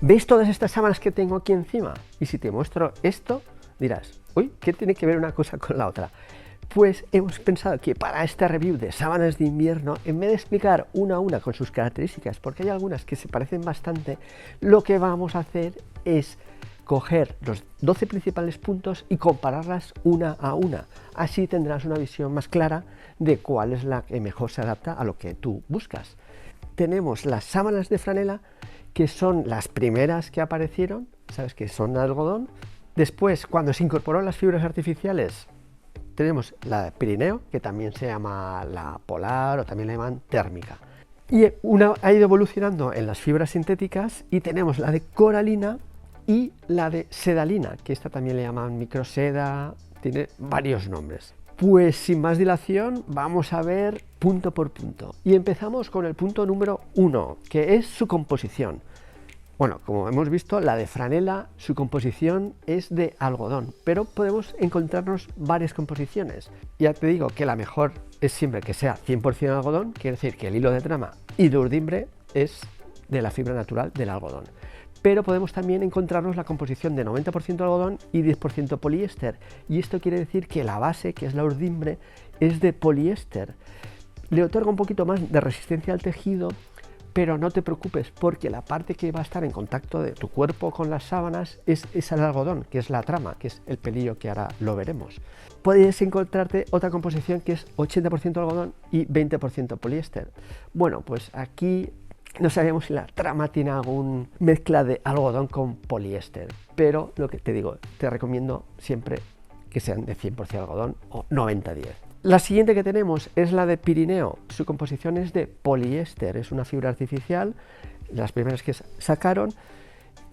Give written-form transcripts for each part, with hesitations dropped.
¿Ves todas estas sábanas que tengo aquí encima? Y si te muestro esto, dirás, uy, ¿qué tiene que ver una cosa con la otra? Pues hemos pensado que para esta review de sábanas de invierno, en vez de explicar una a una con sus características, porque hay algunas que se parecen bastante, lo que vamos a hacer es coger los 12 principales puntos y compararlas una a una. Así tendrás una visión más clara de cuál es la que mejor se adapta a lo que tú buscas. Tenemos las sábanas de franela, que son las primeras que aparecieron, sabes que son de algodón. Después, cuando se incorporó las fibras artificiales, tenemos la de Pirineo, que también se llama la polar o también la llaman térmica. Y una ha ido evolucionando en las fibras sintéticas y tenemos la de coralina y la de sedalina, que esta también le llaman microseda, tiene varios nombres. Pues sin más dilación vamos a ver punto por punto. Y empezamos con el punto número 1, que es su composición. Bueno, como hemos visto, la de franela, su composición es de algodón, pero podemos encontrarnos varias composiciones. Ya te digo que la mejor es siempre que sea 100% algodón, quiere decir que el hilo de trama y de urdimbre es de la fibra natural del algodón. Pero podemos también encontrarnos la composición de 90% algodón y 10% poliéster. Y esto quiere decir que la base, que es la urdimbre, es de poliéster. Le otorga un poquito más de resistencia al tejido, pero no te preocupes porque la parte que va a estar en contacto de tu cuerpo con las sábanas es el algodón, que es la trama, que es el pelillo que ahora lo veremos. Puedes encontrarte otra composición que es 80% algodón y 20% poliéster. Bueno, pues aquí no sabemos si la trama tiene alguna mezcla de algodón con poliéster, pero lo que te digo, te recomiendo siempre que sean de 100% algodón o 90-10. La siguiente que tenemos es la de Pirineo. Su composición es de poliéster, es una fibra artificial, las primeras que sacaron.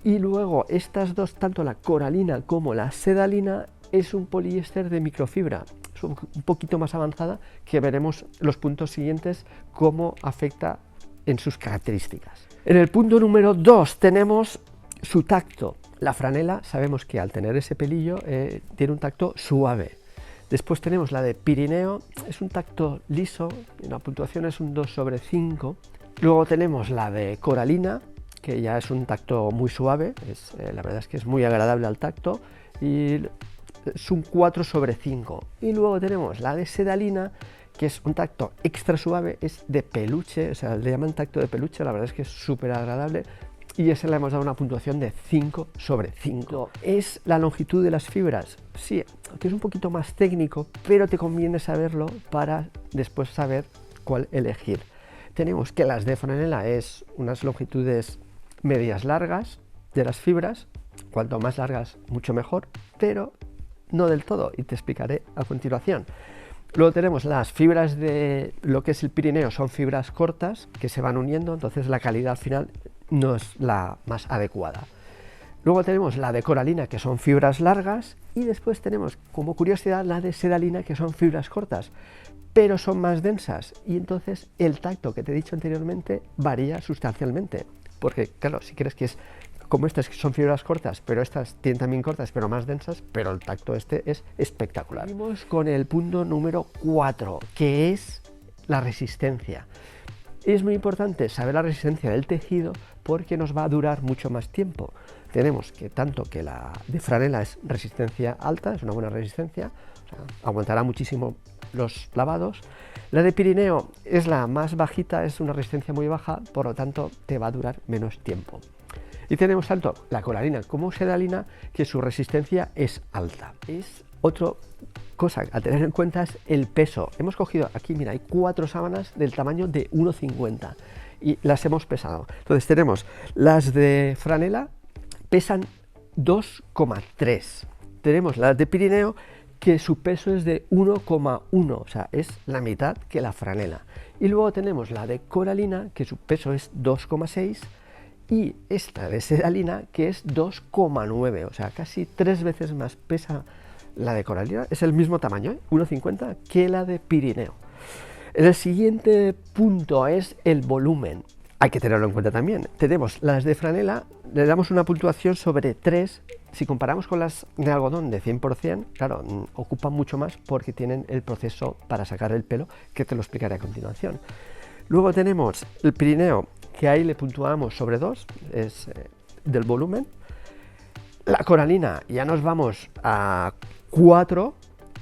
Y luego estas dos, tanto la coralina como la sedalina, es un poliéster de microfibra. Es un poquito más avanzada, que veremos los puntos siguientes cómo afecta en sus características. En el punto número 2 tenemos su tacto. La franela, sabemos que al tener ese pelillo tiene un tacto suave. Después tenemos la de Pirineo, es un tacto liso, la puntuación es un 2/5. Luego tenemos la de coralina, que ya es un tacto muy suave, la verdad es que es muy agradable al tacto, y es un 4/5. Y luego tenemos la de sedalina, que es un tacto extra suave, es de peluche, o sea, le llaman tacto de peluche, la verdad es que es súper agradable. Y ese le hemos dado una puntuación de 5/5. ¿Es la longitud de las fibras? Sí, que es un poquito más técnico, pero te conviene saberlo para después saber cuál elegir. Tenemos que las de franela es unas longitudes medias largas de las fibras, cuanto más largas mucho mejor, pero no del todo, y te explicaré a continuación. Luego tenemos las fibras de lo que es el Pirineo, son fibras cortas que se van uniendo, entonces la calidad al final no es la más adecuada. Luego tenemos la de coralina, que son fibras largas, y después tenemos como curiosidad la de sedalina, que son fibras cortas, pero son más densas, y entonces el tacto que te he dicho anteriormente varía sustancialmente, porque claro, si quieres que es como estas que son fibras cortas, pero estas tienen también cortas pero más densas, pero el tacto este es espectacular. Seguimos con el punto número 4, que es la resistencia. Es muy importante saber la resistencia del tejido porque nos va a durar mucho más tiempo. Tenemos que tanto que la de franela es resistencia alta, es una buena resistencia, o sea, aguantará muchísimo los lavados. La de Pirineo es la más bajita, es una resistencia muy baja, por lo tanto te va a durar menos tiempo. Y tenemos tanto la coralina como sedalina, que su resistencia es alta. Es otra cosa a tener en cuenta es el peso. Hemos cogido aquí, mira, hay 4 sábanas del tamaño de 1,50 y las hemos pesado. Entonces tenemos las de franela, pesan 2,3. Tenemos las de Pirineo, que su peso es de 1,1, o sea, es la mitad que la franela. Y luego tenemos la de coralina, que su peso es 2,6. Y esta de sedalina, que es 2,9, o sea, casi 3 veces más pesa la de coralina, es el mismo tamaño, 1,50, que la de Pirineo. El siguiente punto es el volumen. Hay que tenerlo en cuenta también. Tenemos las de franela, le damos una puntuación sobre 3. Si comparamos con las de algodón de 100%, claro, ocupan mucho más porque tienen el proceso para sacar el pelo, que te lo explicaré a continuación. Luego tenemos el Pirineo, que ahí le puntuamos sobre 2, del volumen. La coralina ya nos vamos a 4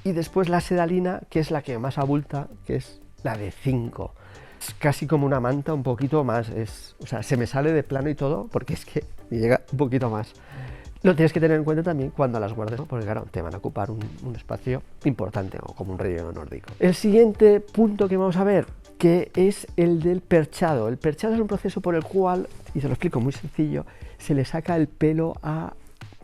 y después la sedalina, que es la que más abulta, que es la de 5. Es casi como una manta, un poquito más, o sea, se me sale de plano y todo porque es que llega un poquito más. Lo tienes que tener en cuenta también cuando las guardes, ¿no? Porque claro, te van a ocupar un espacio importante o como un relleno nórdico. El siguiente punto que vamos a ver, que es el del perchado. El perchado es un proceso por el cual, y te lo explico muy sencillo, se le saca el pelo a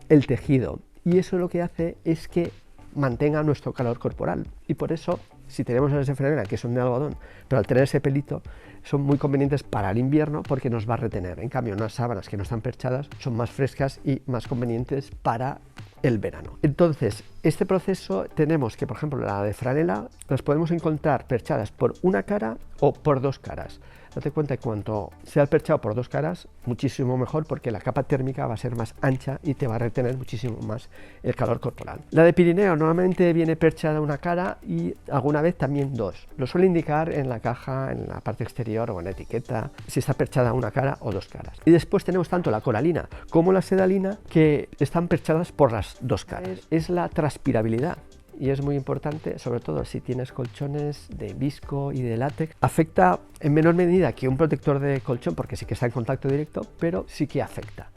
el tejido y eso lo que hace es que mantenga nuestro calor corporal y por eso si tenemos las de franela que son de algodón pero al tener ese pelito son muy convenientes para el invierno porque nos va a retener. En cambio unas sábanas que no están perchadas son más frescas y más convenientes para el verano. Entonces este proceso tenemos que por ejemplo la de franela las podemos encontrar perchadas por una cara o por dos caras. Date cuenta que cuanto sea el perchado por dos caras, muchísimo mejor porque la capa térmica va a ser más ancha y te va a retener muchísimo más el calor corporal. La de Pirineo normalmente viene perchada una cara y alguna vez también dos. Lo suele indicar en la caja, en la parte exterior o en la etiqueta, si está perchada una cara o dos caras. Y después tenemos tanto la coralina como la sedalina que están perchadas por las dos caras. Es la transpirabilidad. Y es muy importante, sobre todo si tienes colchones de visco y de látex. Afecta en menor medida que un protector de colchón, porque sí que está en contacto directo, pero sí que afecta.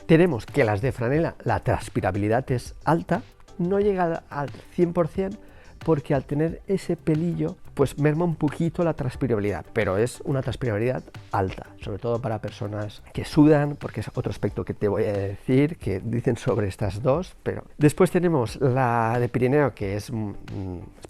Tenemos que las de franela, la transpirabilidad es alta, no llega al 100%, porque al tener ese pelillo, pues merma un poquito la transpirabilidad, pero es una transpirabilidad alta, sobre todo para personas que sudan, porque es otro aspecto que te voy a decir, que dicen sobre estas dos, pero después tenemos la de Pirineo, que es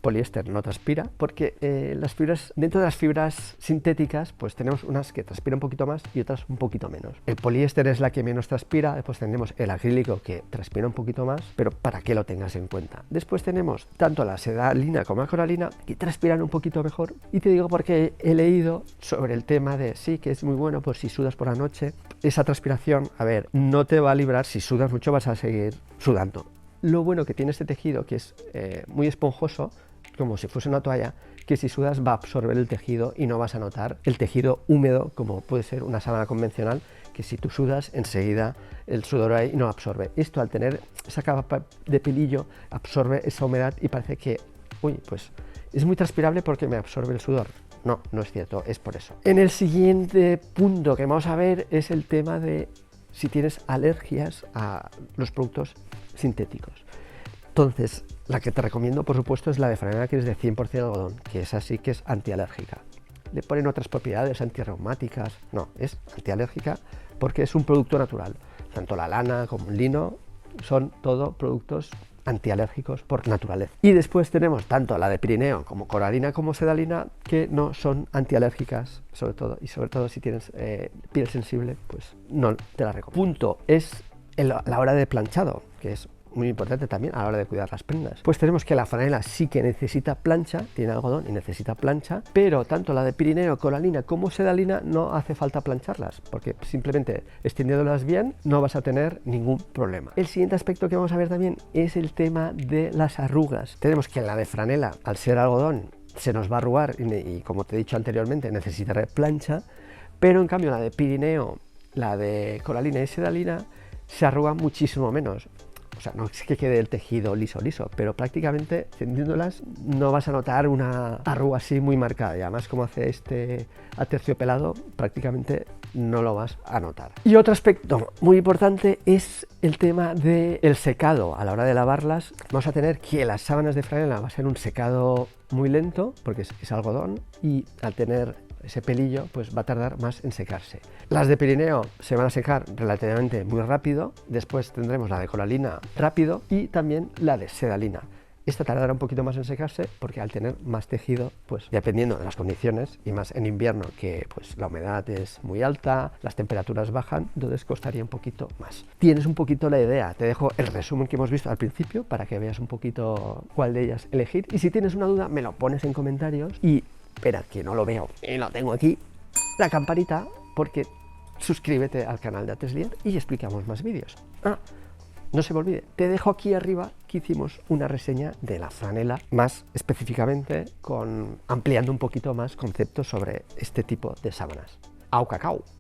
poliéster, no transpira, porque las fibras, dentro de las fibras sintéticas, pues tenemos unas que transpiran un poquito más y otras un poquito menos. El poliéster es la que menos transpira, después tenemos el acrílico que transpira un poquito más, pero para que lo tengas en cuenta. Después tenemos tanto la sedalina como la coralina que transpiran un poquito mejor, y te digo porque he leído sobre el tema de sí, que es muy bueno por si sudas por la noche. Esa transpiración, a ver, no te va a librar, si sudas mucho vas a seguir sudando. Lo bueno que tiene este tejido, que es muy esponjoso, como si fuese una toalla, que si sudas va a absorber el tejido y no vas a notar el tejido húmedo como puede ser una sábana convencional, que si tú sudas enseguida el sudor ahí no absorbe. Esto al tener esa capa de pelillo absorbe esa humedad y parece que, uy, pues es muy transpirable porque me absorbe el sudor. No, no es cierto, es por eso. En el siguiente punto que vamos a ver es el tema de si tienes alergias a los productos sintéticos. Entonces, la que te recomiendo, por supuesto, es la de franela, que es de 100% algodón, que es así que es antialérgica. Le ponen otras propiedades antirreumáticas, no, es antialérgica porque es un producto natural. Tanto la lana como el lino son todo productos antialérgicos por naturaleza. Y después tenemos tanto la de Pirineo como coralina como sedalina que no son antialérgicas, sobre todo si tienes piel sensible, pues no te la recomiendo. Punto es la hora de planchado, que es muy importante también a la hora de cuidar las prendas. Pues tenemos que la franela sí que necesita plancha, tiene algodón y necesita plancha, pero tanto la de Pirineo, coralina como sedalina no hace falta plancharlas, porque simplemente extendiéndolas bien no vas a tener ningún problema. El siguiente aspecto que vamos a ver también es el tema de las arrugas. Tenemos que la de franela, al ser algodón, se nos va a arrugar y como te he dicho anteriormente, necesitará plancha, pero en cambio la de Pirineo, la de coralina y sedalina se arruga muchísimo menos. O sea, no es que quede el tejido liso, pero prácticamente tendiéndolas no vas a notar una arruga así muy marcada. Y además, como hace este aterciopelado, prácticamente no lo vas a notar. Y otro aspecto muy importante es el tema del secado. A la hora de lavarlas, vamos a tener que las sábanas de franela va a ser un secado muy lento, porque es algodón, y al tener ese pelillo pues va a tardar más en secarse. Las de Pirineo se van a secar relativamente muy rápido, después tendremos la de coralina rápido y también la de sedalina. Esta tardará un poquito más en secarse porque al tener más tejido, pues dependiendo de las condiciones y más en invierno que pues la humedad es muy alta, las temperaturas bajan, entonces costaría un poquito más. Tienes un poquito la idea, te dejo el resumen que hemos visto al principio para que veas un poquito cuál de ellas elegir y si tienes una duda me lo pones en comentarios y espera que no lo veo y lo tengo aquí, la campanita, porque suscríbete al canal de Atreslier y explicamos más vídeos. No se me olvide, te dejo aquí arriba que hicimos una reseña de la franela, más específicamente ampliando un poquito más conceptos sobre este tipo de sábanas. ¡Au cacao!